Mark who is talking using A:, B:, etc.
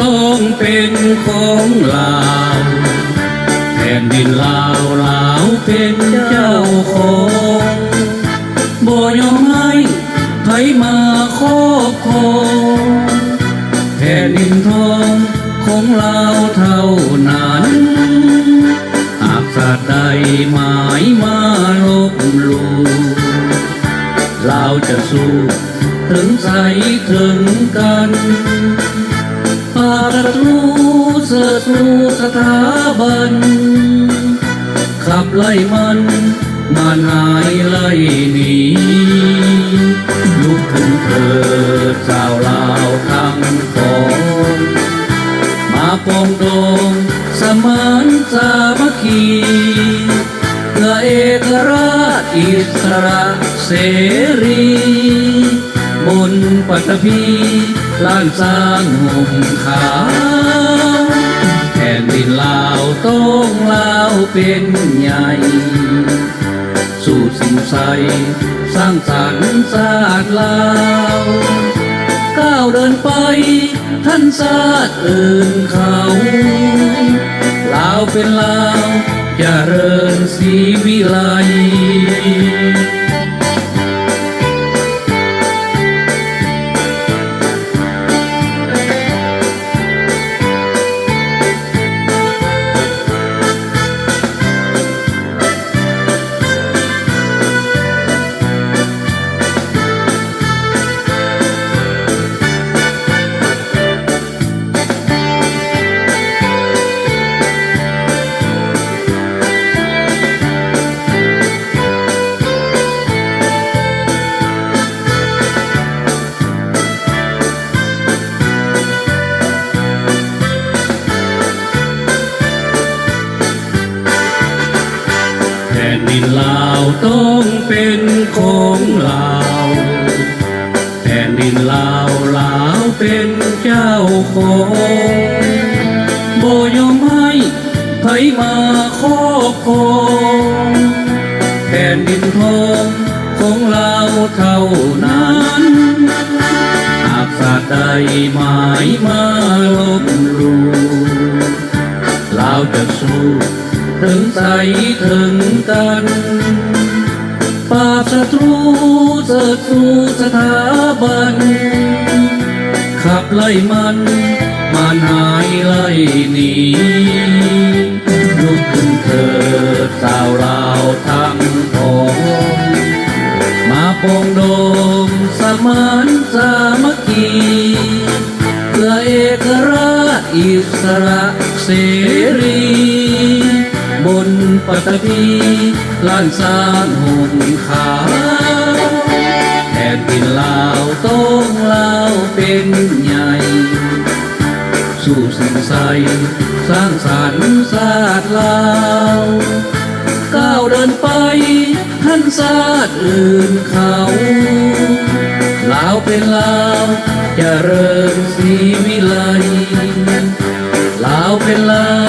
A: ต้องเป็นของลาวแผ่นดินลาวลาวเป็นเจ้าของบ่ยอมให้ไผมาครอบครองแผ่นดินทองของลาวเท่านั้นหากชาติใดหมายมาลบลู่เราจะสู้ถึงใจถึงกันปาศัตรูเสือสู้สถาบันขับไล่มันหายไล่หนีลุกขึ้นเถิดชาวลาวทั้งปวงมาปองดองสมานสามัคคีเพื่อเอกราชอิสระเสรีบนปฐพีล้านสร้างห่มขาวแผ่นดินลาวต้องลาวเป็นใหญ่สู่สิ่งใสสร้างสรรค์ชาติลาวก้าวเดินไปท่านชาติอื่นเขาลาวเป็นลาวเจริญศรีวิไลแผ่นดินลาวต้องเป็นของลาวแผ่นดินลาวลาวเป็นเจ้าของบ่ยอมให้ไผมาครอบครองแผ่นดินทองของลาวเท่านั้นหากชาติใดหมายมาลบลู่ลาวจะสู้ถึงใจถึงกันปราบศัตรูเสิร์ชสู่สถาบันขับไล่มันหายไล่หนีลุกขึ้นเถิดชาวลาวทั้งปวงมาปองดองสมานสามัคคีเพื่อเอกราชอิสระเสรีบนปฐพีล้านสร้างห่มขาวแผ่นดินลาวต้องลาวเป็นใหญ่สู่สิ่งใสสร้างสรรค์ชาติลาวก้าวเดินไปท่านชาติอื่นเขาลาวเป็นลาวเจริญศรีวิไลลาวเป็นลาว